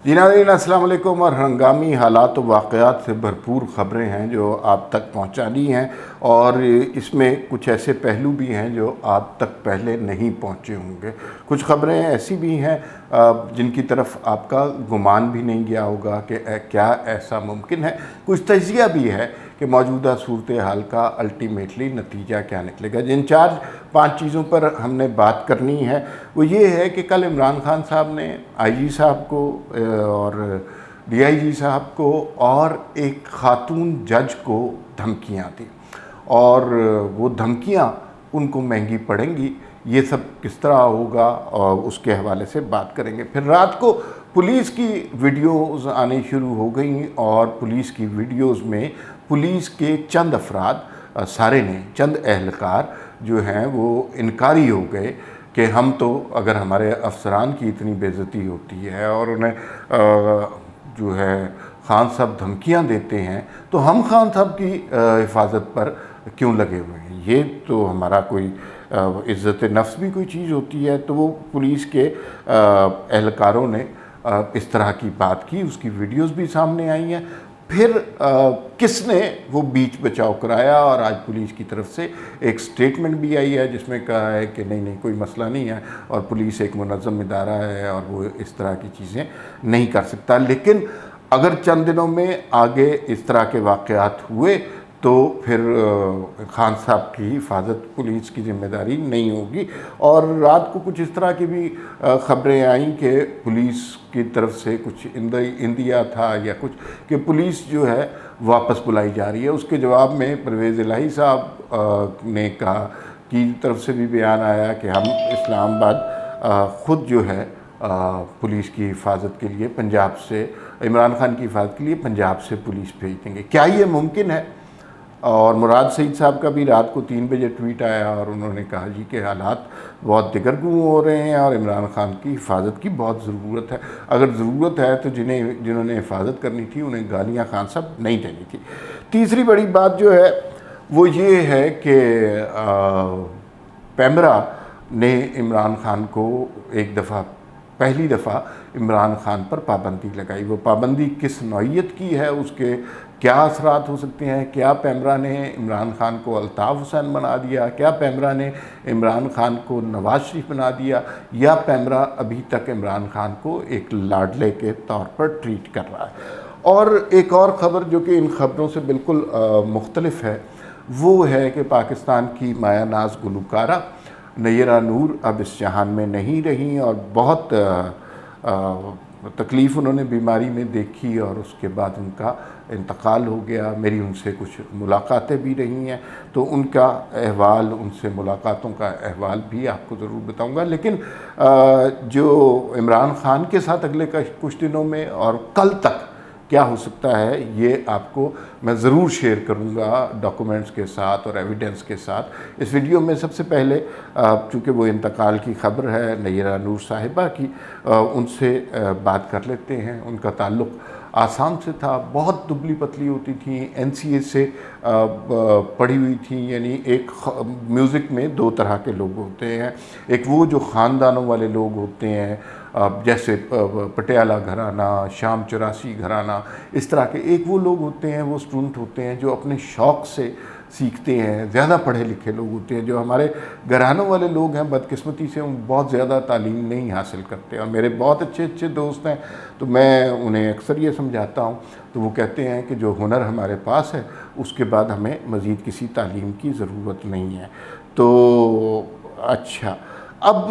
جی ناظرین السلام علیکم، اور ہنگامی حالات و واقعات سے بھرپور خبریں ہیں جو آپ تک پہنچانی ہیں، اور اس میں کچھ ایسے پہلو بھی ہیں جو آپ تک پہلے نہیں پہنچے ہوں گے۔ کچھ خبریں ایسی بھی ہیں جن کی طرف آپ کا گمان بھی نہیں گیا ہوگا کہ کیا ایسا ممکن ہے۔ کچھ تجزیہ بھی ہے کہ موجودہ صورتحال کا الٹیمیٹلی نتیجہ کیا نکلے گا۔ جن 4-5 چیزوں پر ہم نے بات کرنی ہے وہ یہ ہے کہ کل عمران خان صاحب نے آئی جی صاحب کو اور ڈی آئی جی صاحب کو اور ایک خاتون جج کو دھمکیاں دیں، اور وہ دھمکیاں ان کو مہنگی پڑیں گی۔ یہ سب کس طرح ہوگا اور اس کے حوالے سے بات کریں گے۔ پھر رات کو پولیس کی ویڈیوز آنی شروع ہو گئیں، اور پولیس کی ویڈیوز میں پولیس کے چند افراد، سارے نہیں، چند اہلکار جو ہیں وہ انکاری ہو گئے کہ ہم تو اگر ہمارے افسران کی اتنی بے عزتی ہوتی ہے اور انہیں جو ہے خان صاحب دھمکیاں دیتے ہیں تو ہم خان صاحب کی حفاظت پر کیوں لگے ہوئے ہیں؟ یہ تو ہمارا کوئی عزت نفس بھی کوئی چیز ہوتی ہے۔ تو وہ پولیس کے اہلکاروں نے اس طرح کی بات کی، اس کی ویڈیوز بھی سامنے آئی ہیں۔ پھر کس نے وہ بیچ بچاؤ کرایا، اور آج پولیس کی طرف سے ایک سٹیٹمنٹ بھی آئی ہے جس میں کہا ہے کہ نہیں کوئی مسئلہ نہیں ہے، اور پولیس ایک منظم ادارہ ہے اور وہ اس طرح کی چیزیں نہیں کر سکتا۔ لیکن اگر چند دنوں میں آگے اس طرح کے واقعات ہوئے تو پھر خان صاحب کی حفاظت پولیس کی ذمہ داری نہیں ہوگی۔ اور رات کو کچھ اس طرح کی بھی خبریں آئیں کہ پولیس کی طرف سے کچھ اندیا تھا یا کچھ کہ پولیس جو ہے واپس بلائی جا رہی ہے۔ اس کے جواب میں پرویز الہی صاحب نے کہا کی طرف سے بھی بیان آیا کہ ہم اسلام آباد خود جو ہے پولیس کی حفاظت کے لیے پنجاب سے، عمران خان کی حفاظت کے لیے پنجاب سے پولیس بھیج دیں گے۔ کیا یہ ممکن ہے؟ اور مراد سعید صاحب کا بھی رات کو 3 بجے ٹویٹ آیا، اور انہوں نے کہا جی کہ حالات بہت دگرگوں ہو رہے ہیں اور عمران خان کی حفاظت کی بہت ضرورت ہے۔ اگر ضرورت ہے تو جنہوں نے حفاظت کرنی تھی انہیں گالیاں خان صاحب نہیں دینی تھی۔ تیسری بڑی بات جو ہے وہ یہ ہے کہ پیمرا نے عمران خان کو پہلی دفعہ عمران خان پر پابندی لگائی۔ وہ پابندی کس نوعیت کی ہے، اس کے کیا اثرات ہو سکتے ہیں؟ کیا پیمرا نے عمران خان کو الطاف حسین بنا دیا؟ کیا پیمرا نے عمران خان کو نواز شریف بنا دیا؟ یا پیمرا ابھی تک عمران خان کو ایک لاڈلے کے طور پر ٹریٹ کر رہا ہے؟ اور ایک اور خبر جو کہ ان خبروں سے بالکل مختلف ہے وہ ہے کہ پاکستان کی مایہ ناز گلوکارہ نیرہ نور اب اس جہان میں نہیں رہیں، اور بہت تکلیف انہوں نے بیماری میں دیکھی، اور اس کے بعد ان کا انتقال ہو گیا۔ میری ان سے کچھ ملاقاتیں بھی رہی ہیں، تو ان کا احوال، ان سے ملاقاتوں کا احوال بھی آپ کو ضرور بتاؤں گا۔ لیکن جو عمران خان کے ساتھ اگلے کچھ دنوں میں اور کل تک کیا ہو سکتا ہے، یہ آپ کو میں ضرور شیئر کروں گا ڈاکومنٹس کے ساتھ اور ایویڈنس کے ساتھ اس ویڈیو میں۔ سب سے پہلے چونکہ وہ انتقال کی خبر ہے نیرہ نور صاحبہ کی، ان سے بات کر لیتے ہیں۔ ان کا تعلق آسام سے تھا، بہت دبلی پتلی ہوتی تھیں، NCA سے پڑھی ہوئی تھیں۔ یعنی ایک میوزک میں 2 طرح کے لوگ ہوتے ہیں، ایک وہ جو خاندانوں والے لوگ ہوتے ہیں جیسے پٹیالہ گھرانہ، شام 84 گھرانہ، اس طرح کے ایک وہ لوگ ہوتے ہیں، وہ اسٹوڈنٹ ہوتے ہیں جو اپنے شوق سے سیکھتے ہیں، زیادہ پڑھے لکھے لوگ ہوتے ہیں۔ جو ہمارے گھرانوں والے لوگ ہیں بدقسمتی سے ان بہت زیادہ تعلیم نہیں حاصل کرتے، اور میرے بہت اچھے دوست ہیں تو میں انہیں اکثر یہ سمجھاتا ہوں تو وہ کہتے ہیں کہ جو ہنر ہمارے پاس ہے اس کے بعد ہمیں مزید کسی تعلیم کی ضرورت نہیں ہے۔ تو اچھا، اب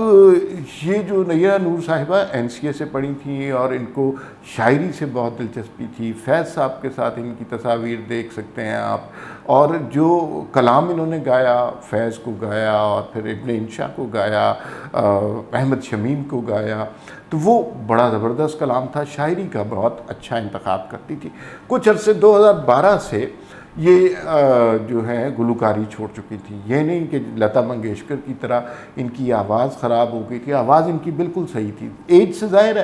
یہ جو نیرہ نور صاحبہ NCA سے پڑھی تھیں اور ان کو شاعری سے بہت دلچسپی تھی، فیض صاحب کے ساتھ ان کی تصاویر دیکھ سکتے ہیں آپ، اور جو کلام انہوں نے گایا، فیض کو گایا اور پھر ابن انشا کو گایا، احمد شمیم کو گایا، تو وہ بڑا زبردست کلام تھا، شاعری کا بہت اچھا انتخاب کرتی تھی۔ کچھ عرصے 2012 سے یہ جو ہے گلوکاری چھوڑ چکی تھی۔ یہ نہیں کہ لتا منگیشکر کی طرح ان کی آواز خراب ہو گئی تھی، آواز ان کی بالکل صحیح تھی۔ ایج سے ظاہر ہے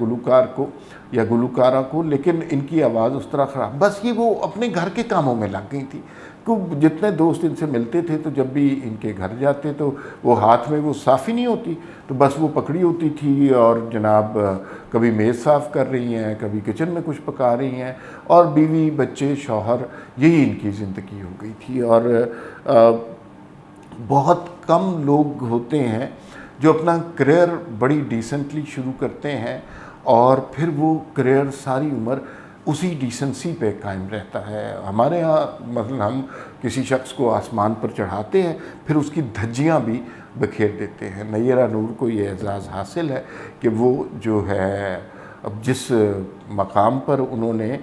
گلوکار کو یا گلوکارہ کو، لیکن ان کی آواز اس طرح خراب، بس یہ وہ اپنے گھر کے کاموں میں لگ گئی تھی. جتنے دوست ان سے ملتے تھے تو جب بھی ان کے گھر جاتے تو وہ ہاتھ میں وہ صافی نہیں ہوتی، تو بس وہ پکڑی ہوتی تھی اور جناب کبھی میز صاف کر رہی ہیں، کبھی کچن میں کچھ پکا رہی ہیں، اور بیوی بچے شوہر یہی ان کی زندگی ہو گئی تھی. اور بہت کم لوگ ہوتے ہیں جو اپنا کریئر بڑی ڈیسنٹلی شروع کرتے ہیں اور پھر وہ کریئر ساری عمر اسی ڈیسنسی پہ قائم رہتا ہے. ہمارے ہاں مثلا ہم کسی شخص کو آسمان پر چڑھاتے ہیں، پھر اس کی دھجیاں بھی بکھیر دیتے ہیں. نیرہ نور کو یہ اعزاز حاصل ہے کہ وہ جو ہے اب جس مقام پر انہوں نے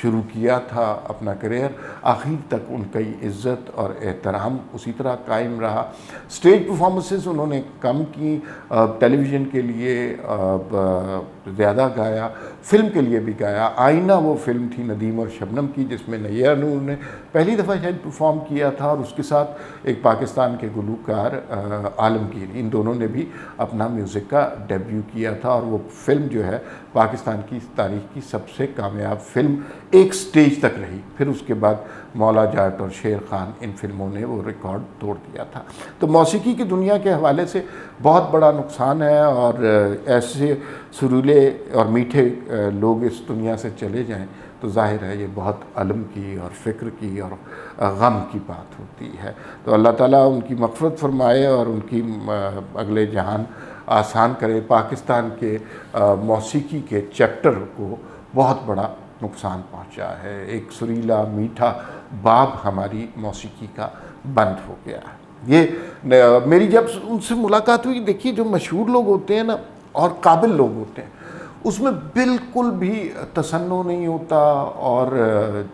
شروع کیا تھا اپنا کریئر، آخر تک ان کی عزت اور احترام اسی طرح قائم رہا. اسٹیج پرفارمنسز انہوں نے کم کی، ٹیلی ویژن کے لیے زیادہ گایا، فلم کے لیے بھی گایا. آئینہ وہ فلم تھی ندیم اور شبنم کی جس میں نیرہ نور نے پہلی دفعہ شاید پرفارم کیا تھا، اور اس کے ساتھ ایک پاکستان کے گلوکار عالمگیر، ان دونوں نے بھی اپنا میوزک کا ڈیبیو کیا تھا. اور وہ فلم جو ہے پاکستان کی تاریخ کی سب سے کامیاب فلم ایک سٹیج تک رہی. پھر اس کے بعد مولا جاٹ اور شیر خان، ان فلموں نے وہ ریکارڈ توڑ دیا تھا. تو موسیقی کی دنیا کے حوالے سے بہت بڑا نقصان ہے، اور ایسے سریلے اور میٹھے لوگ اس دنیا سے چلے جائیں تو ظاہر ہے یہ بہت علم کی اور فکر کی اور غم کی بات ہوتی ہے. تو اللہ تعالیٰ ان کی مغفرت فرمائے اور ان کی اگلے جہان آسان کرے. پاکستان کے موسیقی کے چیپٹر کو بہت بڑا نقصان پہنچا ہے. ایک سریلا میٹھا باب ہماری موسیقی کا بند ہو گیا ہے. یہ میری جب ان سے ملاقات ہوئی، دیکھیے جو مشہور لوگ ہوتے ہیں نا اور قابل لوگ ہوتے ہیں اس میں بالکل بھی تصنع نہیں ہوتا، اور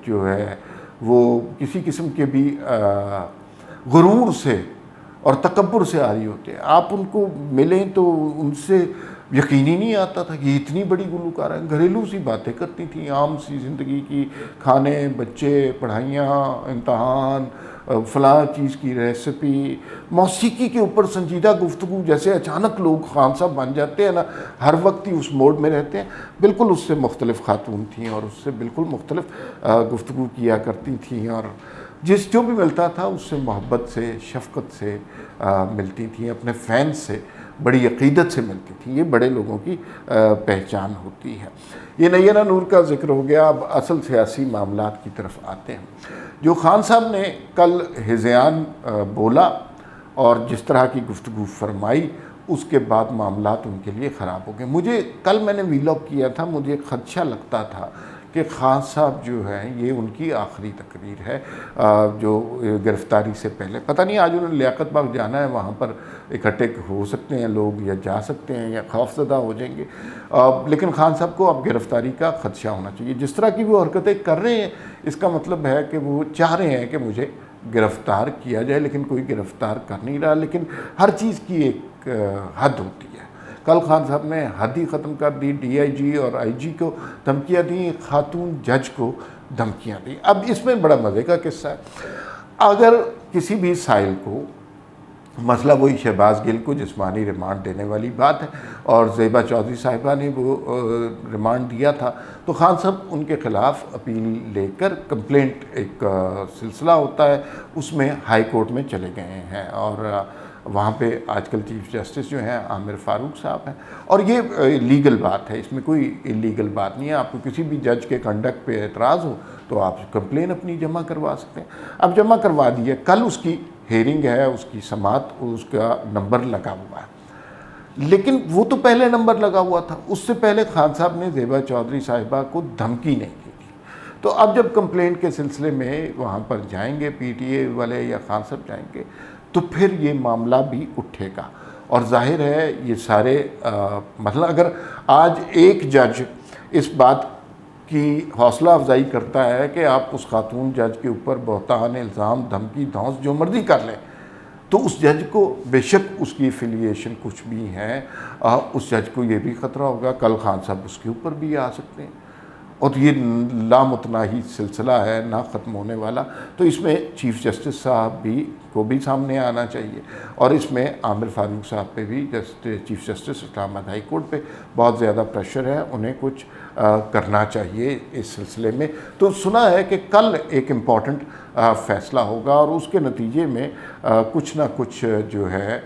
جو ہے وہ کسی قسم کے بھی غرور سے اور تکبر سے عاری ہوتے ہیں. آپ ان کو ملیں تو ان سے یقین ہی نہیں آتا تھا کہ یہ اتنی بڑی گلوکارہ ہیں. گھریلو سی باتیں کرتی تھیں، عام سی زندگی کی، کھانے، بچے، پڑھائیاں، امتحان، فلاں چیز کی ریسپی، موسیقی کے اوپر سنجیدہ گفتگو. جیسے اچانک لوگ خان صاحب بن جاتے ہیں نا، ہر وقت ہی اس موڈ میں رہتے ہیں. بالکل اس سے مختلف خاتون تھیں اور اس سے بالکل مختلف گفتگو کیا کرتی تھیں، اور جو بھی ملتا تھا اس سے محبت سے، شفقت سے ملتی تھیں، اپنے فینس سے بڑی عقیدت سے ملتی تھیں. یہ بڑے لوگوں کی پہچان ہوتی ہے. یہ نیرہ نور کا ذکر ہو گیا. اب اصل سیاسی معاملات کی طرف آتے ہیں. جو خان صاحب نے کل ہذیان بولا اور جس طرح کی گفتگو فرمائی، اس کے بعد معاملات ان کے لیے خراب ہو گئے. کل میں نے ویلاگ کیا تھا، مجھے خدشہ لگتا تھا کہ خان صاحب جو ہیں یہ ان کی آخری تقریر ہے جو گرفتاری سے پہلے. پتہ نہیں آج انہوں نے لیاقت باغ جانا ہے، وہاں پر اکٹھے ہو سکتے ہیں لوگ یا جا سکتے ہیں یا خوف زدہ ہو جائیں گے. لیکن خان صاحب کو اب گرفتاری کا خدشہ ہونا چاہیے. جس طرح کی وہ حرکتیں کر رہے ہیں اس کا مطلب ہے کہ وہ چاہ رہے ہیں کہ مجھے گرفتار کیا جائے، لیکن کوئی گرفتار کر نہیں رہا. لیکن ہر چیز کی ایک حد ہوتی ہے. کل خان صاحب نے حد ہی ختم کر دی. ڈی آئی جی اور آئی جی کو دھمکیاں دیں، خاتون جج کو دھمکیاں دیں. اب اس میں بڑا مزے کا قصہ ہے. اگر کسی بھی سائل کو مسئلہ وہی شہباز گل کو جسمانی ریمانڈ دینے والی بات ہے اور زیبا چودھری صاحبہ نے وہ ریمانڈ دیا تھا، تو خان صاحب ان کے خلاف اپیل لے کر کمپلینٹ، ایک سلسلہ ہوتا ہے اس میں ہائی کورٹ میں چلے گئے ہیں. اور وہاں پہ آج کل چیف جسٹس جو ہیں عامر فاروق صاحب ہیں. اور یہ لیگل بات ہے، اس میں کوئی انلیگل بات نہیں ہے. آپ کو کسی بھی جج کے کنڈکٹ پہ اعتراض ہو تو آپ کمپلین اپنی جمع کروا سکتے ہیں. اب جمع کروا دی ہے، کل اس کی ہیرنگ ہے، اس کی سماعت، اس کا نمبر لگا ہوا ہے. لیکن وہ تو پہلے نمبر لگا ہوا تھا. اس سے پہلے خان صاحب نے زیبا چودھری صاحبہ کو دھمکی نہیں دی تھی. تو اب جب کمپلینٹ کے سلسلے میں وہاں پر جائیں گے پی ٹی اے والے یا خان صاحب جائیں گے تو پھر یہ معاملہ بھی اٹھے گا. اور ظاہر ہے یہ سارے مثلا اگر آج ایک جج اس بات کی حوصلہ افزائی کرتا ہے کہ آپ اس خاتون جج کے اوپر بہتان، الزام، دھمکی، دھونس جو مرضی کر لیں، تو اس جج کو بے شک اس کی افیلیشن کچھ بھی ہے، اس جج کو یہ بھی خطرہ ہوگا کل خان صاحب اس کے اوپر بھی آ سکتے ہیں. اور یہ لامتناہی سلسلہ ہے، نہ ختم ہونے والا. تو اس میں چیف جسٹس صاحب کو بھی سامنے آنا چاہیے، اور اس میں عامر فاروق صاحب پہ بھی، چیف جسٹس اسلام آباد ہائی کورٹ پہ بہت زیادہ پریشر ہے، انہیں کچھ کرنا چاہیے اس سلسلے میں. تو سنا ہے کہ کل ایک امپورٹنٹ فیصلہ ہوگا، اور اس کے نتیجے میں کچھ نہ کچھ جو ہے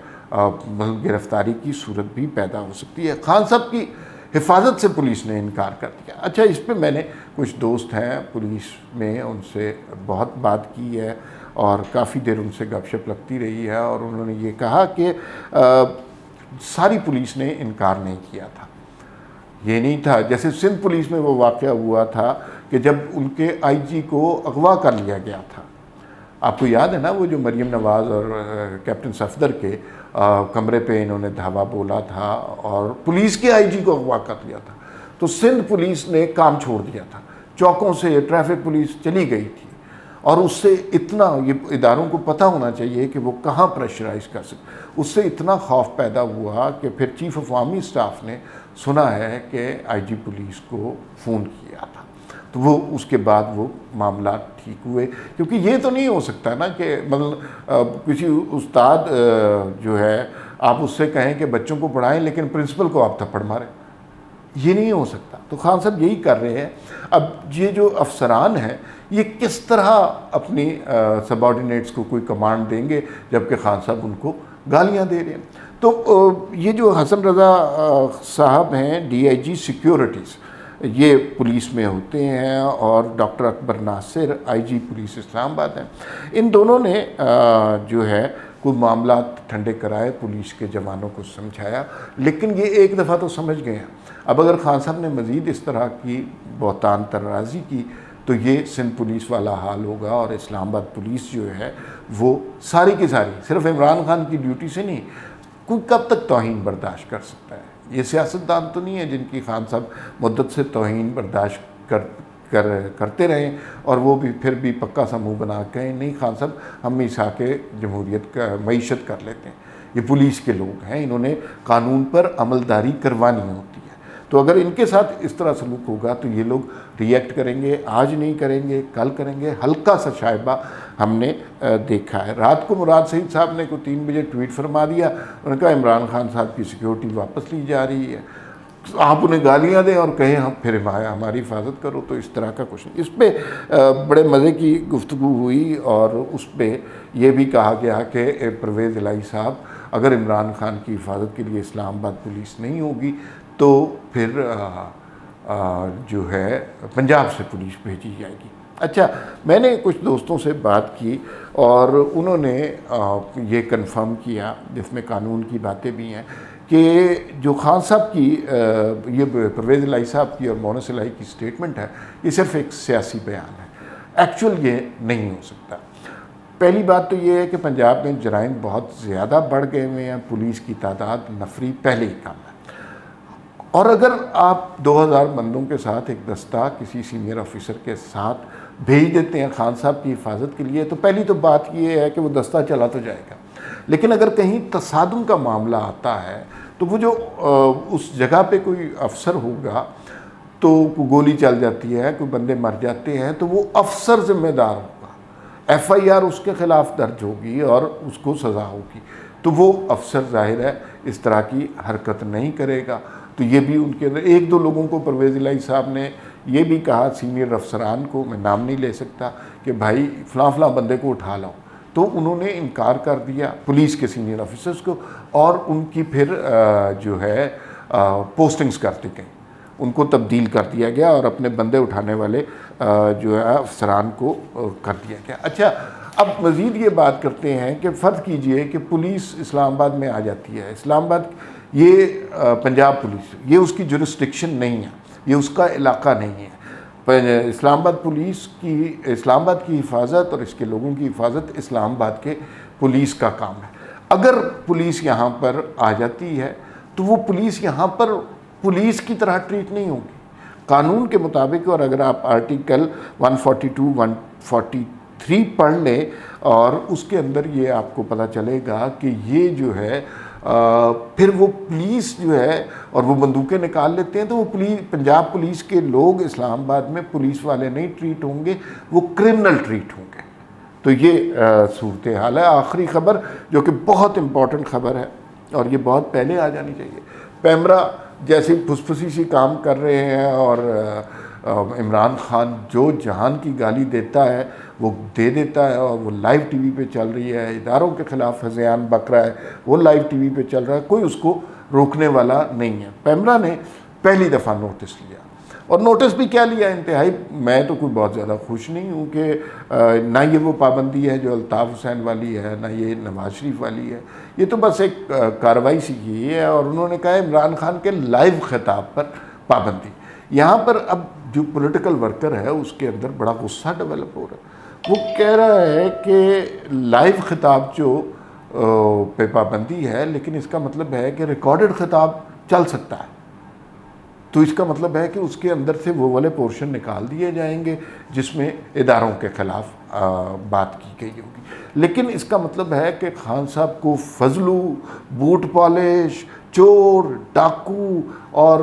گرفتاری کی صورت بھی پیدا ہو سکتی ہے. خان صاحب کی حفاظت سے پولیس نے انکار کر دیا. اچھا، اس پہ میں نے کچھ دوست ہیں پولیس میں، ان سے بہت بات کی ہے اور کافی دیر ان سے گپ شپ لگتی رہی ہے، اور انہوں نے یہ کہا کہ ساری پولیس نے انکار نہیں کیا تھا. یہ نہیں تھا جیسے سندھ پولیس میں وہ واقعہ ہوا تھا کہ جب ان کے آئی جی کو اغوا کر لیا گیا تھا. آپ کو یاد ہے نا، وہ جو مریم نواز اور کیپٹن صفدر کے کمرے پہ انہوں نے دھاوا بولا تھا اور پولیس کے آئی جی کو اغوا کر لیا تھا. تو سندھ پولیس نے کام چھوڑ دیا تھا، چوکوں سے ٹریفک پولیس چلی گئی تھی، اور اس سے اتنا، یہ اداروں کو پتہ ہونا چاہیے کہ وہ کہاں پریشرائز کر سکتے. اس سے اتنا خوف پیدا ہوا کہ پھر چیف آف آرمی اسٹاف نے سنا ہے کہ آئی جی پولیس کو فون کیا تھا. تو وہ اس کے بعد وہ معاملات ٹھیک ہوئے، کیونکہ یہ تو نہیں ہو سکتا نا کہ مطلب کسی استاد جو ہے آپ اس سے کہیں کہ بچوں کو پڑھائیں لیکن پرنسپل کو آپ تھپڑ ماریں، یہ نہیں ہو سکتا. تو خان صاحب یہی کر رہے ہیں. اب یہ جو افسران ہیں یہ کس طرح اپنی سب آرڈینیٹس کو کوئی کمانڈ دیں گے جبکہ خان صاحب ان کو گالیاں دے رہے ہیں. تو یہ جو حسن رضا صاحب ہیں ڈی آئی جی سیکیورٹیز، یہ پولیس میں ہوتے ہیں، اور ڈاکٹر اکبر ناصر آئی جی پولیس اسلام آباد ہیں. ان دونوں نے جو ہے کوئی معاملات ٹھنڈے کرائے، پولیس کے جوانوں کو سمجھایا، لیکن یہ ایک دفعہ تو سمجھ گئے ہیں. اب اگر خان صاحب نے مزید اس طرح کی بہتان طرازی کی تو یہ سندھ پولیس والا حال ہوگا، اور اسلام آباد پولیس جو ہے وہ ساری کی ساری صرف عمران خان کی ڈیوٹی سے نہیں، کوئی کب تک توہین برداشت کر سکتا ہے. یہ سیاستدان تو نہیں ہے جن کی خان صاحب مدت سے توہین برداشت کرتے رہیں اور وہ بھی پھر بھی پکا سا منہ بنا کے نہیں، خان صاحب ہم میثاق جمہوریت کا معیشت کر لیتے ہیں. یہ پولیس کے لوگ ہیں، انہوں نے قانون پر عملداری کروانی ہوتی ہے. تو اگر ان کے ساتھ اس طرح سلوک ہوگا تو یہ لوگ ری ایکٹ کریں گے، آج نہیں کریں گے کل کریں گے. ہلکا سا شائبہ ہم نے دیکھا ہے. رات کو مراد سعید صاحب نے کو 3 بجے ٹویٹ فرما دیا، انہوں نے کہا عمران خان صاحب کی سیکیورٹی واپس لی جا رہی ہے، آپ انہیں گالیاں دیں اور کہیں ہم پھر ہماری حفاظت کرو. تو اس طرح کا کچھ نہیں. اس پہ بڑے مزے کی گفتگو ہوئی، اور اس پہ یہ بھی کہا گیا کہ پرویز الہی صاحب اگر عمران خان کی حفاظت کے لیے اسلام آباد پولیس نہیں ہوگی تو پھر جو ہے پنجاب سے پولیس بھیجی جائے گی. اچھا، میں نے کچھ دوستوں سے بات کی اور انہوں نے یہ کنفرم کیا، جس میں قانون کی باتیں بھی ہیں، کہ جو خان صاحب کی یہ پرویز الہی صاحب کی اور مونس الہی کی سٹیٹمنٹ ہے، یہ صرف ایک سیاسی بیان ہے، ایکچول یہ نہیں ہو سکتا. پہلی بات تو یہ ہے کہ پنجاب میں جرائم بہت زیادہ بڑھ گئے ہوئے ہیں، پولیس کی تعداد نفری پہلے ہی کم ہے، اور اگر آپ 2000 بندوں کے ساتھ ایک دستہ کسی سینئر آفیسر کے ساتھ بھیج دیتے ہیں خان صاحب کی حفاظت کے لیے، تو پہلی تو بات یہ ہے کہ وہ دستہ چلا تو جائے گا، لیکن اگر کہیں تصادم کا معاملہ آتا ہے تو وہ جو اس جگہ پہ کوئی افسر ہوگا تو گولی چل جاتی ہے، کوئی بندے مر جاتے ہیں، تو وہ افسر ذمہ دار ہوگا، ایف آئی آر اس کے خلاف درج ہوگی اور اس کو سزا ہوگی. تو وہ افسر ظاہر ہے اس طرح کی حرکت نہیں کرے گا. تو یہ بھی ان کے اندر ایک دو لوگوں کو پرویز الہی صاحب نے یہ بھی کہا، سینئر افسران کو، میں نام نہیں لے سکتا، کہ بھائی فلاں فلاں بندے کو اٹھا لاؤ. تو انہوں نے انکار کر دیا پولیس کے سینئر آفیسرز کو، اور ان کی پھر جو ہے پوسٹنگز کر دی گئیں، ان کو تبدیل کر دیا گیا اور اپنے بندے اٹھانے والے جو ہے افسران کو کر دیا گیا. اچھا، اب مزید یہ بات کرتے ہیں کہ فرض کیجئے کہ پولیس اسلام آباد میں آ جاتی ہے. اسلام آباد یہ پنجاب پولیس، یہ اس کی جورسڈکشن نہیں ہے، یہ اس کا علاقہ نہیں ہے. اسلام آباد پولیس کی، اسلام آباد کی حفاظت اور اس کے لوگوں کی حفاظت اسلام آباد کے پولیس کا کام ہے. اگر پولیس یہاں پر آ جاتی ہے تو وہ پولیس یہاں پر پولیس کی طرح ٹریٹ نہیں ہوگی قانون کے مطابق. اور اگر آپ آرٹیکل 142 143 پڑھ لیں اور اس کے اندر یہ آپ کو پتہ چلے گا کہ یہ جو ہے پھر وہ پولیس جو ہے اور وہ بندوقیں نکال لیتے ہیں، تو وہ پنجاب پولیس کے لوگ اسلام آباد میں پولیس والے نہیں ٹریٹ ہوں گے، وہ کرمنل ٹریٹ ہوں گے۔ تو یہ صورتحال ہے۔ آخری خبر جو کہ بہت امپورٹنٹ خبر ہے اور یہ بہت پہلے آ جانی چاہیے، پیمرا جیسے پھسپھسی سی کام کر رہے ہیں اور عمران خان جو جہان کی گالی دیتا ہے وہ دے دیتا ہے، اور وہ لائیو ٹی وی پہ چل رہی ہے، اداروں کے خلاف ہذیان بک رہا ہے، وہ لائیو ٹی وی پہ چل رہا ہے، کوئی اس کو روکنے والا نہیں ہے۔ پیمرا نے پہلی دفعہ نوٹس لیا، اور نوٹس بھی کیا لیا انتہائی، میں تو کوئی بہت زیادہ خوش نہیں ہوں کہ نہ یہ وہ پابندی ہے جو الطاف حسین والی ہے، نہ یہ نواز شریف والی ہے، یہ تو بس ایک کارروائی سی کی ہے، اور انہوں نے کہا ہے عمران خان کے لائیو خطاب پر پابندی۔ یہاں پر اب جو پولیٹیکل ورکر ہے اس کے اندر بڑا غصہ ڈیولپ ہو رہا ہے، وہ کہہ رہا ہے کہ لائیو خطاب جو پہ پابندی ہے، لیکن اس کا مطلب ہے کہ ریکارڈڈ خطاب چل سکتا ہے، تو اس کا مطلب ہے کہ اس کے اندر سے وہ والے پورشن نکال دیے جائیں گے جس میں اداروں کے خلاف بات کی گئی ہوگی۔ لیکن اس کا مطلب ہے کہ خان صاحب کو فضلو، بوٹ پالش، چور، ڈاکو اور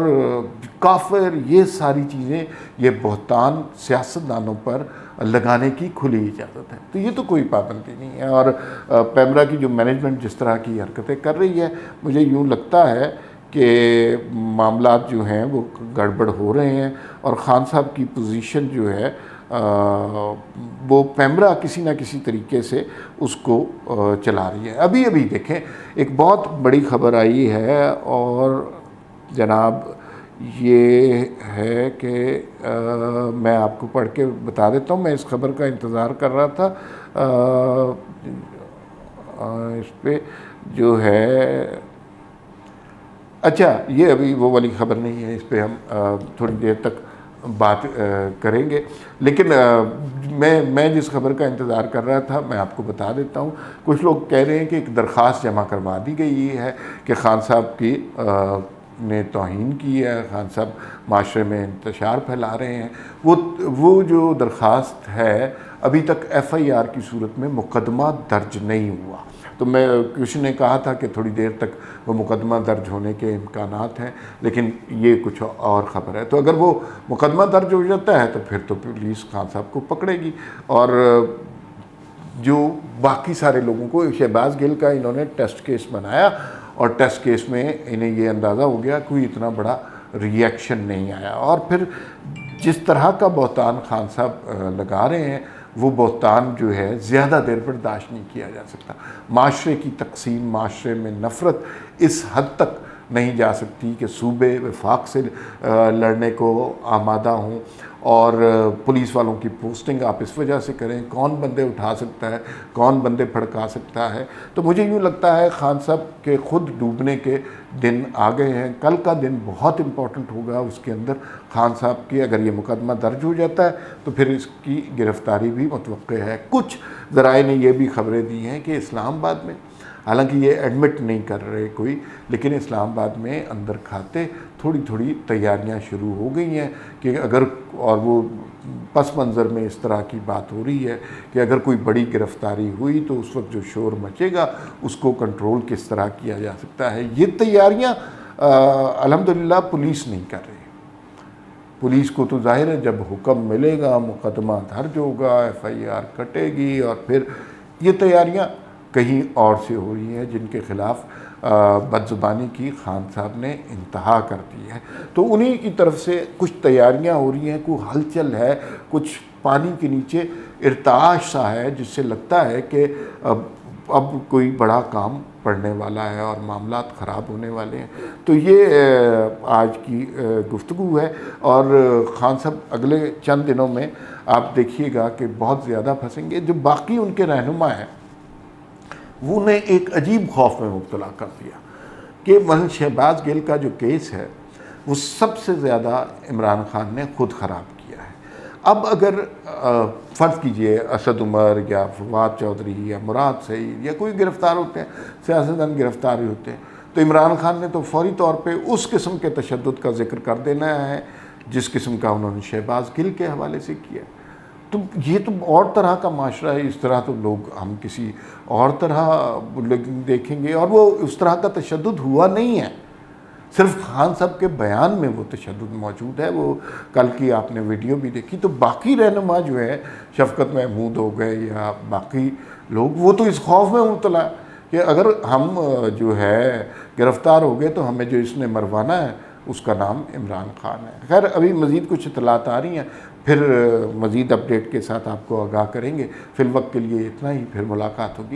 کافر، یہ ساری چیزیں، یہ بہتان سیاستدانوں پر لگانے کی کھلی اجازت ہے، تو یہ تو کوئی پابندی نہیں ہے۔ اور پیمرا کی جو مینجمنٹ جس طرح کی حرکتیں کر رہی ہے، مجھے یوں لگتا ہے کہ معاملات جو ہیں وہ گڑبڑ ہو رہے ہیں، اور خان صاحب کی پوزیشن جو ہے وہ پیمرا کسی نہ کسی طریقے سے اس کو چلا رہی ہے۔ ابھی دیکھیں ایک بہت بڑی خبر آئی ہے، اور جناب یہ ہے کہ میں آپ کو پڑھ کے بتا دیتا ہوں، میں اس خبر کا انتظار کر رہا تھا، اس پہ جو ہے، اچھا یہ ابھی وہ والی خبر نہیں ہے، اس پہ ہم تھوڑی دیر تک بات کریں گے، لیکن میں جس خبر کا انتظار کر رہا تھا میں آپ کو بتا دیتا ہوں۔ کچھ لوگ کہہ رہے ہیں کہ ایک درخواست جمع کروا دی گئی ہے کہ خان صاحب کی نے توہین کی ہے، خان صاحب معاشرے میں انتشار پھیلا رہے ہیں، وہ جو درخواست ہے ابھی تک ایف آئی آر کی صورت میں مقدمہ درج نہیں ہوا، تو میں کسی نے کہا تھا کہ تھوڑی دیر تک وہ مقدمہ درج ہونے کے امکانات ہیں، لیکن یہ کچھ اور خبر ہے۔ تو اگر وہ مقدمہ درج ہو جاتا ہے تو پھر تو پولیس خان صاحب کو پکڑے گی، اور جو باقی سارے لوگوں کو، شہباز گل کا انہوں نے ٹیسٹ کیس بنایا، اور ٹیسٹ کیس میں انہیں یہ اندازہ ہو گیا کوئی اتنا بڑا ری ایکشن نہیں آیا، اور پھر جس طرح کا بہتان خان صاحب لگا رہے ہیں وہ بہتان جو ہے زیادہ دیر برداشت نہیں کیا جا سکتا۔ معاشرے کی تقسیم، معاشرے میں نفرت اس حد تک نہیں جا سکتی کہ صوبے وفاق سے لڑنے کو آمادہ ہوں، اور پولیس والوں کی پوسٹنگ آپ اس وجہ سے کریں، کون بندے اٹھا سکتا ہے، کون بندے پھڑکا سکتا ہے۔ تو مجھے یوں لگتا ہے خان صاحب کے خود ڈوبنے کے دن آ گئے ہیں، کل کا دن بہت امپورٹنٹ ہوگا، اس کے اندر خان صاحب کی اگر یہ مقدمہ درج ہو جاتا ہے تو پھر اس کی گرفتاری بھی متوقع ہے۔ کچھ ذرائع نے یہ بھی خبریں دی ہیں کہ اسلام آباد میں، حالانکہ یہ ایڈمٹ نہیں کر رہے کوئی، لیکن اسلام آباد میں اندر کھاتے تھوڑی تیاریاں شروع ہو گئی ہیں کہ اگر، اور وہ پس منظر میں اس طرح کی بات ہو رہی ہے کہ اگر کوئی بڑی گرفتاری ہوئی تو اس وقت جو شور مچے گا اس کو کنٹرول کس طرح کیا جا سکتا ہے۔ یہ تیاریاں الحمدللہ پولیس نہیں کر رہی۔ پولیس کو تو ظاہر ہے جب حکم ملے گا، مقدمہ درج ہوگا، ایف آئی آر کٹے گی، اور پھر یہ تیاریاں کہیں اور سے ہو رہی ہیں جن کے خلاف بدزبانی کی خان صاحب نے انتہا کر دی ہے۔ تو انہی کی طرف سے کچھ تیاریاں ہو رہی ہیں، کوئی ہلچل ہے، کچھ پانی کے نیچے ارتعاش سا ہے، جس سے لگتا ہے کہ اب کوئی بڑا کام پڑنے والا ہے اور معاملات خراب ہونے والے ہیں۔ تو یہ آج کی گفتگو ہے، اور خان صاحب اگلے چند دنوں میں آپ دیکھیے گا کہ بہت زیادہ پھنسیں گے۔ جو باقی ان کے رہنما ہیں وہ نے ایک عجیب خوف میں مبتلا کر دیا کہ شہباز گل کا جو کیس ہے وہ سب سے زیادہ عمران خان نے خود خراب کیا ہے۔ اب اگر فرض کیجئے اسد عمر یا فواد چودھری یا مراد سعید یا کوئی گرفتار ہوتے ہیں، سیاستدان گرفتار ہوتے ہیں، تو عمران خان نے تو فوری طور پہ اس قسم کے تشدد کا ذکر کر دینا ہے جس قسم کا انہوں نے شہباز گل کے حوالے سے کیا۔ تو یہ تو اور طرح کا معاشرہ ہے، اس طرح تو لوگ ہم کسی اور طرح دیکھیں گے، اور وہ اس طرح کا تشدد ہوا نہیں ہے، صرف خان صاحب کے بیان میں وہ تشدد موجود ہے۔ وہ کل کی آپ نے ویڈیو بھی دیکھی، تو باقی رہنما جو ہے، شفقت محمود ہو گئے یا باقی لوگ، وہ تو اس خوف میں مبتلا ہے کہ اگر ہم جو ہے گرفتار ہو گئے تو ہمیں جو اس نے مروانا ہے اس کا نام عمران خان ہے۔ خیر ابھی مزید کچھ اطلاعات آ رہی ہیں، پھر مزید اپڈیٹ کے ساتھ آپ کو آگاہ کریں گے۔ فی الوقت کے لیے اتنا ہی، پھر ملاقات ہوگی۔